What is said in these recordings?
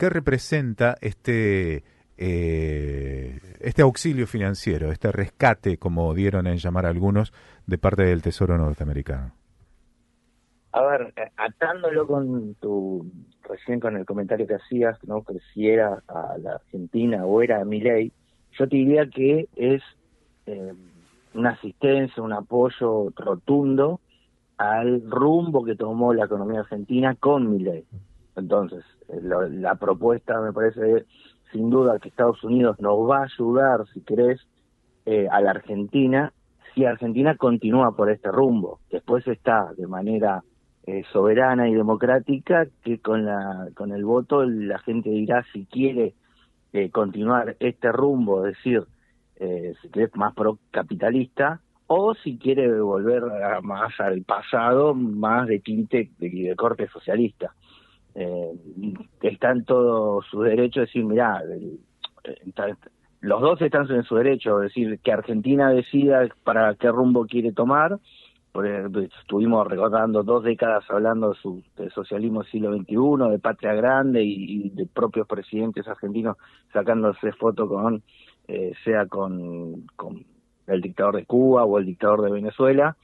qué representa este auxilio financiero, este rescate, como dieron en llamar algunos, de parte del Tesoro norteamericano. A ver, atándolo recién con el comentario que hacías, ¿no? Que si era a la Argentina o era a Milei, yo te diría que es una asistencia, un apoyo rotundo al rumbo que tomó la economía argentina con Milei. Entonces, la propuesta me parece sin duda que Estados Unidos nos va a ayudar, si querés, a la Argentina, si Argentina continúa por este rumbo. Después está de manera soberana y democrática que con el voto la gente dirá si quiere continuar este rumbo, es decir, si querés más procapitalista, o si quiere volver más al pasado, más de tinte de corte socialista. Está en todo su derecho de decir, mirá, los dos están en su derecho, es decir, que Argentina decida para qué rumbo quiere tomar. Estuvimos recordando 2 décadas hablando del socialismo del siglo XXI, de Patria Grande y de propios presidentes argentinos sacándose foto sea con el dictador de Cuba o el dictador de Venezuela.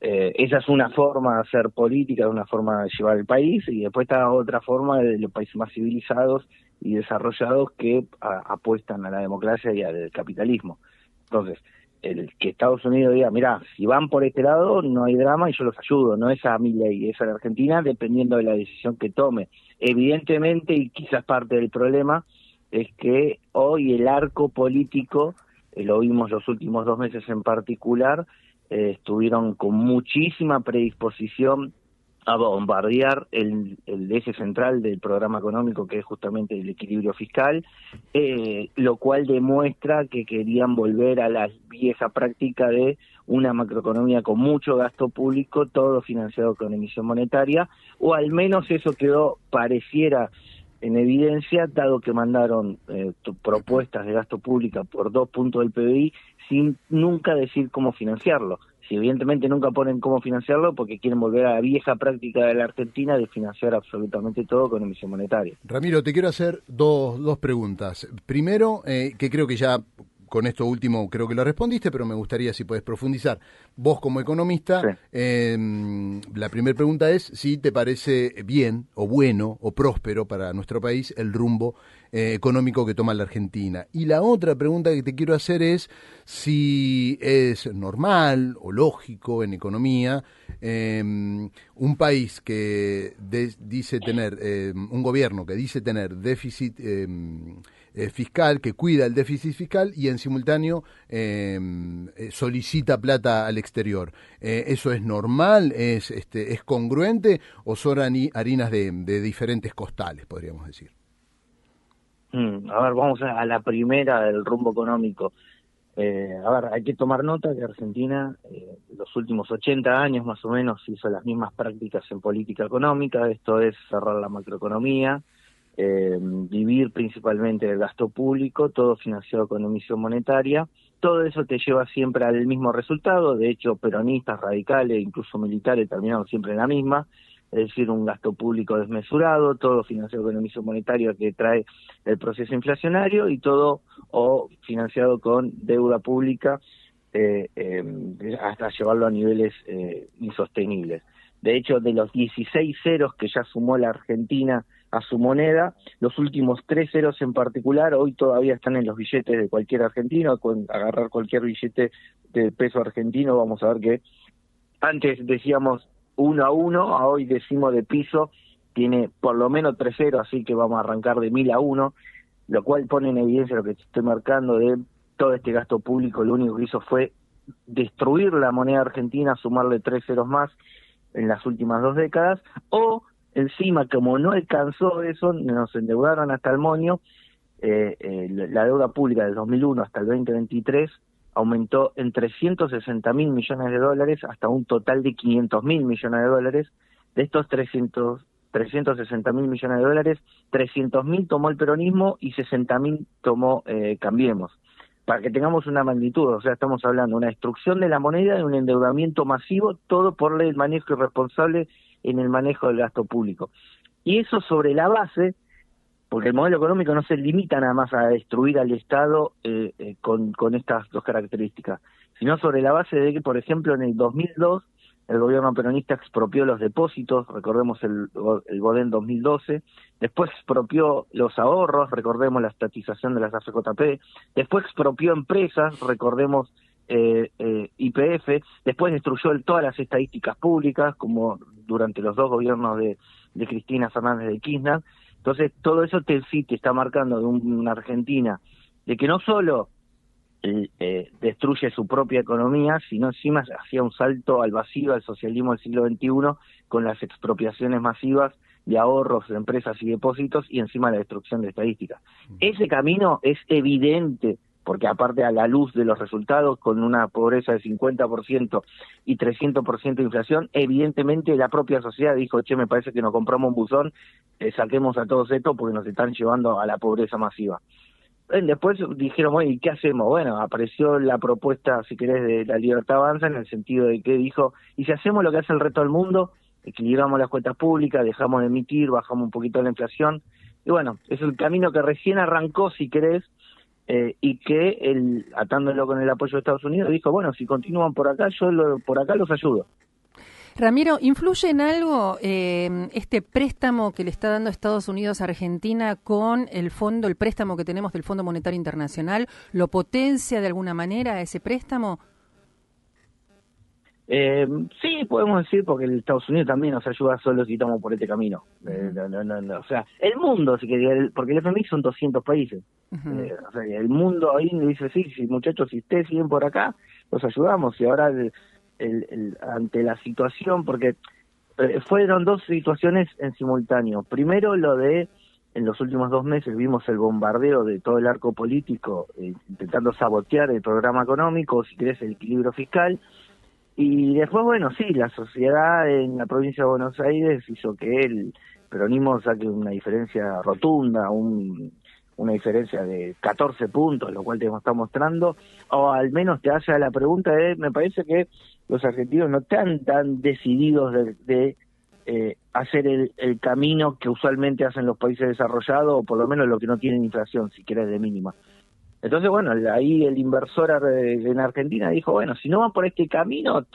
Esa es una forma de hacer política, una forma de llevar el país, y después está otra forma de los países más civilizados y desarrollados que apuestan a la democracia y al capitalismo. Entonces, el que Estados Unidos diga, mirá, si van por este lado no hay drama y yo los ayudo, no es a Milei, es a la Argentina, dependiendo de la decisión que tome. Evidentemente, y quizás parte del problema, es que hoy el arco político, lo vimos los últimos 2 meses en particular, estuvieron con muchísima predisposición a bombardear el eje central del programa económico, que es justamente el equilibrio fiscal, lo cual demuestra que querían volver a la vieja práctica de una macroeconomía con mucho gasto público, todo financiado con emisión monetaria, o al menos eso pareciera en evidencia, dado que mandaron propuestas de gasto público por 2 puntos del PBI sin nunca decir cómo financiarlo. Si evidentemente nunca ponen cómo financiarlo porque quieren volver a la vieja práctica de la Argentina de financiar absolutamente todo con emisión monetaria. Ramiro, te quiero hacer dos preguntas. Primero, que creo que ya con esto último creo que lo respondiste, pero me gustaría si podés profundizar. Vos como economista, sí. La primera pregunta es si te parece bien o bueno o próspero para nuestro país el rumbo económico que toma la Argentina. Y la otra pregunta que te quiero hacer es si es normal o lógico en economía un país que dice tener, un gobierno que dice tener déficit fiscal, que cuida el déficit fiscal y en simultáneo solicita plata al exterior. ¿Eso es normal? ¿Es congruente o son harinas de diferentes costales, podríamos decir? A ver, vamos a la primera del rumbo económico. A ver, hay que tomar nota que Argentina, los últimos 80 años más o menos, hizo las mismas prácticas en política económica, esto es cerrar la macroeconomía, vivir principalmente del gasto público, todo financiado con emisión monetaria. Todo eso te lleva siempre al mismo resultado. De hecho, peronistas, radicales, incluso militares terminaron siempre en la misma, es decir, un gasto público desmesurado, todo financiado con emisión monetaria que trae el proceso inflacionario y todo financiado con deuda pública hasta llevarlo a niveles insostenibles. De hecho, de los 16 ceros que ya sumó la Argentina a su moneda, los últimos 3 ceros en particular hoy todavía están en los billetes de cualquier argentino. Con agarrar cualquier billete de peso argentino vamos a ver que antes decíamos 1 a 1, hoy decimos de piso, tiene por lo menos 3 ceros, así que vamos a arrancar de 1000 a 1, lo cual pone en evidencia lo que te estoy marcando de todo este gasto público. Lo único que hizo fue destruir la moneda argentina, sumarle 3 ceros más en las últimas 2 décadas, o encima, como no alcanzó eso, nos endeudaron hasta el moño. La deuda pública del 2001 hasta el 2023 aumentó en 360.000 millones de dólares hasta un total de 500.000 millones de dólares. De estos 360.000 millones de dólares, 300.000 tomó el peronismo y 60.000 tomó Cambiemos. Para que tengamos una magnitud, o sea, estamos hablando de una destrucción de la moneda y un endeudamiento masivo, todo por el manejo irresponsable en el manejo del gasto público. Y eso sobre la base porque el modelo económico no se limita nada más a destruir al Estado con estas dos características, sino sobre la base de que, por ejemplo, en el 2002 el gobierno peronista expropió los depósitos, recordemos el Godén 2012, después expropió los ahorros, recordemos la estatización de las AFJP, después expropió empresas, recordemos YPF, después destruyó todas las estadísticas públicas, como durante los dos gobiernos de Cristina Fernández de Kirchner. Entonces, todo eso sí te está marcando de una Argentina de que no solo destruye su propia economía, sino encima hacía un salto al vacío, al socialismo del siglo XXI, con las expropiaciones masivas de ahorros, de empresas y depósitos, y encima la destrucción de estadísticas. Ese camino es evidente, porque aparte a la luz de los resultados, con una pobreza de 50% y 300% de inflación, evidentemente la propia sociedad dijo, che, me parece que nos compramos un buzón, saquemos a todos estos porque nos están llevando a la pobreza masiva. Después dijeron, bueno, ¿y qué hacemos? Bueno, apareció la propuesta, si querés, de la Libertad Avanza, en el sentido de que dijo, ¿y si hacemos lo que hace el resto del mundo? Equilibramos las cuentas públicas, dejamos de emitir, bajamos un poquito la inflación. Y bueno, es el camino que recién arrancó, si querés, y que, atándolo con el apoyo de Estados Unidos, dijo, bueno, si continúan por acá, por acá los ayudo. Ramiro, ¿influye en algo este préstamo que le está dando Estados Unidos a Argentina con el préstamo que tenemos del Fondo Monetario Internacional? ¿Lo potencia de alguna manera ese préstamo? Sí, podemos decir, porque el Estados Unidos también nos ayuda solo si estamos por este camino. No. O sea, el mundo, porque el FMI son 200 países. O sea, el mundo ahí dice, sí, muchachos, si ustedes siguen por acá, los ayudamos. Y ahora ante la situación, porque fueron dos situaciones en simultáneo. Primero, en los últimos 2 meses vimos el bombardeo de todo el arco político intentando sabotear el programa económico, si querés, el equilibrio fiscal. Y después, bueno, sí, la sociedad en la provincia de Buenos Aires hizo que el peronismo saque una diferencia rotunda, una diferencia de 14 puntos, lo cual te está mostrando, o al menos te hace la pregunta me parece que los argentinos no están tan decididos de hacer el camino que usualmente hacen los países desarrollados, o por lo menos los que no tienen inflación, si querés, de mínima. Entonces, bueno, ahí el inversor en Argentina dijo, bueno, si no van por este camino,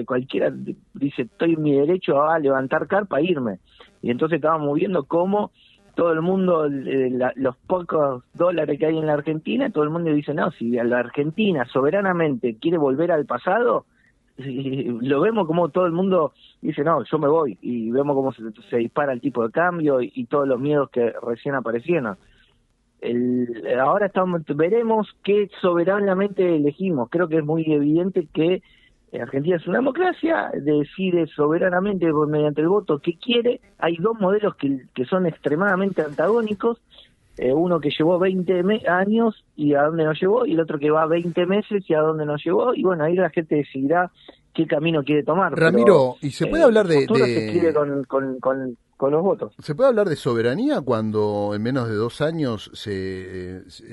cualquiera dice, estoy en mi derecho a levantar carpa e irme. Y entonces estábamos viendo cómo todo el mundo, los pocos dólares que hay en la Argentina, todo el mundo dice, no, si la Argentina soberanamente quiere volver al pasado, lo vemos como todo el mundo dice, no, yo me voy, y vemos cómo se dispara el tipo de cambio y todos los miedos que recién aparecieron. Ahora veremos qué soberanamente elegimos. Creo que es muy evidente que Argentina es una democracia, decide soberanamente mediante el voto qué quiere. Hay dos modelos que son extremadamente antagónicos, uno que llevó 20 años y a dónde nos llevó, y el otro que va 20 meses y a dónde nos llevó, y bueno, ahí la gente decidirá qué camino quiere tomar. Ramiro, ¿y se puede hablar se escribe con los votos? ¿Se puede hablar de soberanía cuando en menos de 2 años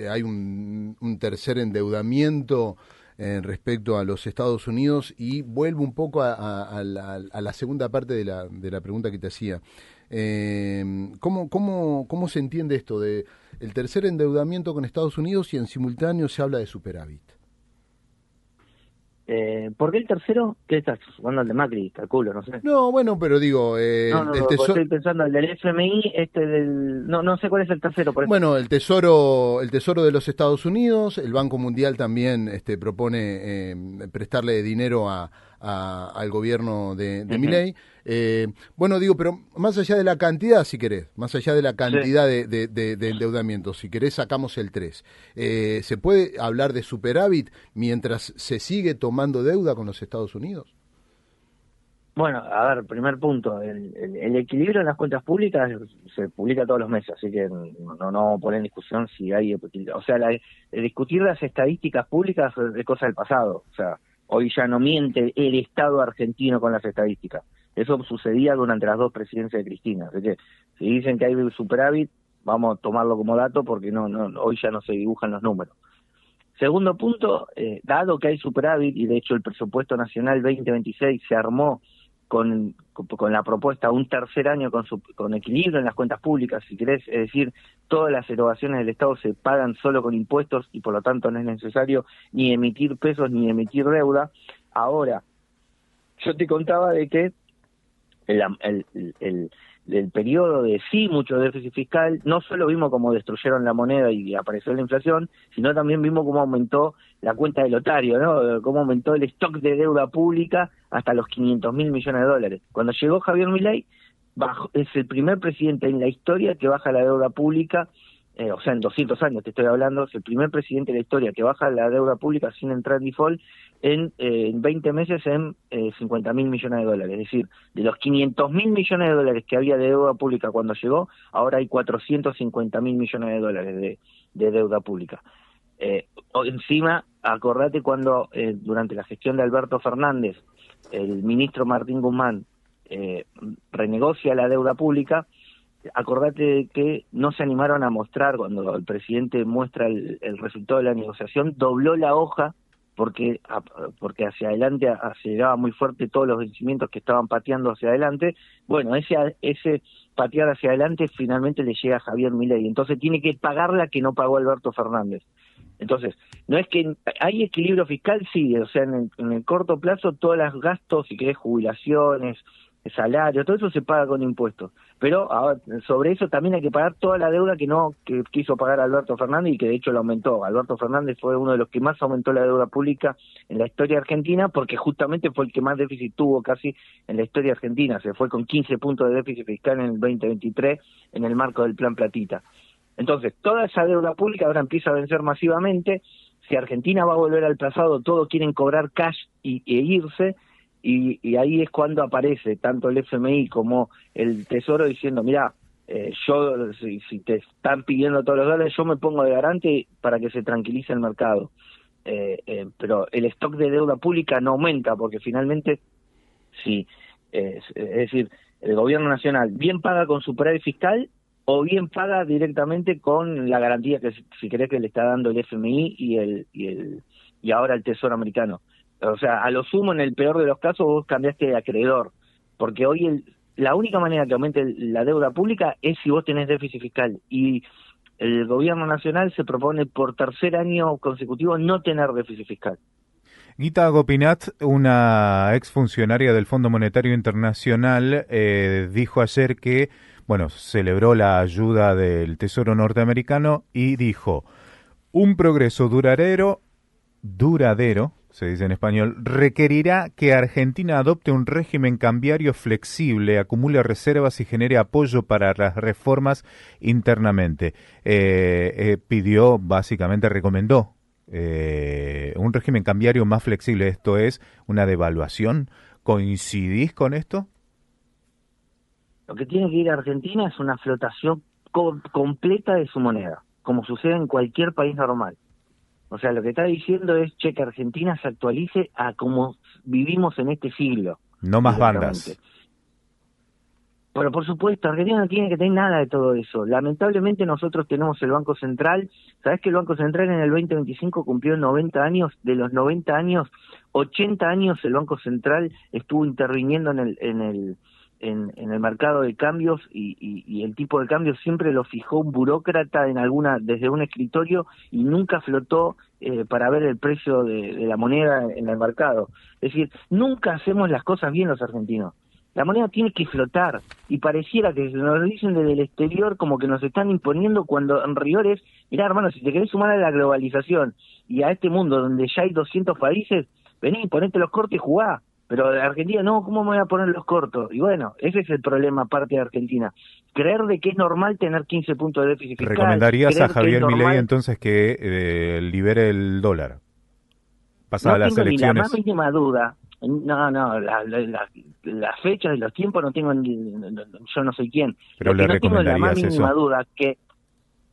hay un tercer endeudamiento respecto a los Estados Unidos? Y vuelvo un poco a la segunda parte de la pregunta que te hacía. ¿Cómo se entiende esto de el tercer endeudamiento con Estados Unidos y en simultáneo se habla de superávit? ¿Por qué el tercero? ¿Qué estás jugando al de Macri? Calculo, no sé. No, bueno, pero digo... estoy pensando el del FMI, no sé cuál es el tercero. Por eso. Bueno, el tesoro de los Estados Unidos, el Banco Mundial también propone prestarle dinero al gobierno de Milei. Bueno, digo, pero más allá de la cantidad, si querés, más allá de la cantidad de endeudamiento, si querés sacamos el 3. ¿Se puede hablar de superávit mientras se sigue tomando deuda con los Estados Unidos? Bueno, a ver, primer punto, el equilibrio en las cuentas públicas se publica todos los meses, así que no pone en discusión si hay... O sea, discutir las estadísticas públicas es cosa del pasado, o sea, hoy ya no miente el Estado argentino con las estadísticas. Eso sucedía durante las 2 presidencias de Cristina. Así que si dicen que hay superávit, vamos a tomarlo como dato porque hoy ya no se dibujan los números. Segundo punto, dado que hay superávit, y de hecho el presupuesto nacional 2026 se armó con la propuesta un tercer año con equilibrio en las cuentas públicas, si querés, es decir, todas las erogaciones del Estado se pagan solo con impuestos y por lo tanto no es necesario ni emitir pesos ni emitir deuda. Ahora, yo te contaba de que el periodo de sí mucho déficit fiscal, no solo vimos cómo destruyeron la moneda y apareció la inflación, sino también vimos cómo aumentó la cuenta del otario, ¿no? Cómo aumentó el stock de deuda pública hasta los 500.000 millones de dólares. Cuando llegó Javier Milei, es el primer presidente en la historia que baja la deuda pública, o sea, en 200 años te estoy hablando, es el primer presidente de la historia que baja la deuda pública sin entrar en default en 20 meses en 50.000 millones de dólares. Es decir, de los 500.000 millones de dólares que había de deuda pública cuando llegó, ahora hay 450.000 millones de dólares de deuda pública. Encima, acordate cuando durante la gestión de Alberto Fernández, el ministro Martín Guzmán renegocia la deuda pública. Acordate que no se animaron a mostrar, cuando el presidente muestra el resultado de la negociación, dobló la hoja porque hacia adelante aceleraba muy fuerte todos los vencimientos que estaban pateando hacia adelante. Bueno, ese patear hacia adelante finalmente le llega a Javier Milei, entonces tiene que pagar la que no pagó Alberto Fernández. Entonces, no es que hay equilibrio fiscal, sí, o sea, en el corto plazo todos los gastos, si querés, jubilaciones, salario, todo eso se paga con impuestos, pero ahora, sobre eso también hay que pagar toda la deuda que quiso pagar Alberto Fernández y que de hecho la aumentó. Alberto Fernández fue uno de los que más aumentó la deuda pública en la historia argentina, porque justamente fue el que más déficit tuvo casi en la historia argentina, se fue con 15 puntos de déficit fiscal en el 2023 en el marco del Plan Platita. Entonces, toda esa deuda pública ahora empieza a vencer masivamente. Si Argentina va a volver al pasado, todos quieren cobrar cash e irse. Y ahí es cuando aparece tanto el FMI como el Tesoro diciendo, mirá, yo si te están pidiendo todos los dólares, yo me pongo de garante para que se tranquilice el mercado. Pero el stock de deuda pública no aumenta, porque finalmente, sí, es decir, el gobierno nacional bien paga con superávit fiscal o bien paga directamente con la garantía que, si querés, que le está dando el FMI y ahora el Tesoro americano. O sea, a lo sumo, en el peor de los casos, vos cambiaste de acreedor, porque hoy la única manera que aumente la deuda pública es si vos tenés déficit fiscal, y el gobierno nacional se propone por tercer año consecutivo no tener déficit fiscal. Gita Gopinath, una exfuncionaria del Fondo Monetario Internacional, dijo ayer que, celebró la ayuda del Tesoro norteamericano y dijo, un progreso duradero, se dice en español, requerirá que Argentina adopte un régimen cambiario flexible, acumule reservas y genere apoyo para las reformas internamente. Recomendó un régimen cambiario más flexible, esto es, una devaluación. ¿Coincidís con esto? Lo que tiene que ir a Argentina es una flotación completa de su moneda, como sucede en cualquier país normal. O sea, lo que está diciendo es, que Argentina se actualice a como vivimos en este siglo. No más bandas. Pero por supuesto, Argentina no tiene que tener nada de todo eso. Lamentablemente nosotros tenemos el Banco Central. ¿Sabés que el Banco Central en el 2025 cumplió 90 años? De los 90 años, 80 años el Banco Central estuvo interviniendo en el mercado de cambios y el tipo de cambio siempre lo fijó un burócrata desde un escritorio y nunca flotó para ver el precio de la moneda en el mercado. Es decir, nunca hacemos las cosas bien los argentinos. La moneda tiene que flotar y pareciera que nos lo dicen desde el exterior como que nos están imponiendo, cuando en rigor es, mirá hermano, si te querés sumar a la globalización y a este mundo donde ya hay 200 países, vení, ponete los cortos y jugá. Pero de Argentina, no, ¿cómo me voy a poner los cortos? Y bueno, ese es el problema aparte de Argentina. Creer de que es normal tener 15 puntos de déficit fiscal. ¿Recomendarías a Javier Milei entonces que libere el dólar? Pasadas las elecciones. No tengo ni la más mínima duda. No, las fechas y los tiempos no tengo yo no soy quién. Pero le recomendarías eso. No tengo la más mínima duda que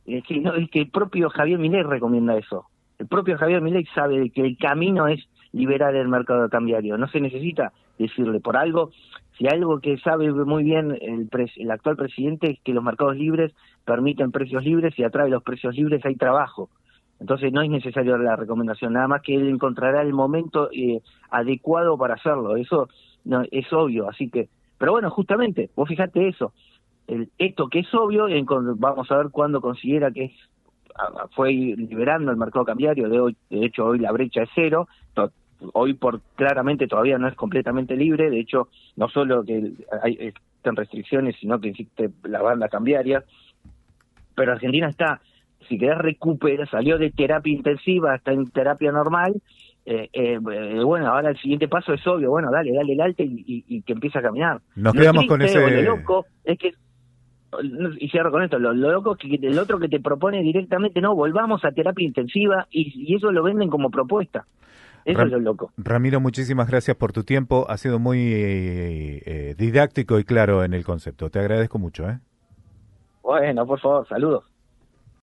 el propio Javier Milei recomienda eso. El propio Javier Milei sabe de que el camino es liberar el mercado cambiario. No se necesita decirle por algo. Si algo que sabe muy bien el actual presidente es que los mercados libres permiten precios libres y atrás de los precios libres hay trabajo. Entonces no es necesario la recomendación, nada más que él encontrará el momento adecuado para hacerlo. Eso no, es obvio, así que, pero bueno, justamente, vos fijate eso, esto que es obvio, vamos a ver cuándo considera que fue liberando el mercado cambiario, de hecho hoy la brecha es cero, hoy claramente todavía no es completamente libre, de hecho no solo que están restricciones, sino que existe la banda cambiaria, pero Argentina está, si querés salió de terapia intensiva, está en terapia normal, bueno, ahora el siguiente paso es obvio, bueno, dale el alta y que empiece a caminar. Nos quedamos con ese... Lo loco es que, y cierro con esto, lo loco es que el otro que te propone directamente, no, volvamos a terapia intensiva, y eso lo venden como propuesta. Eso es lo loco. Ramiro, muchísimas gracias por tu tiempo, ha sido muy didáctico y claro en el concepto, te agradezco mucho. Bueno, por favor, saludos.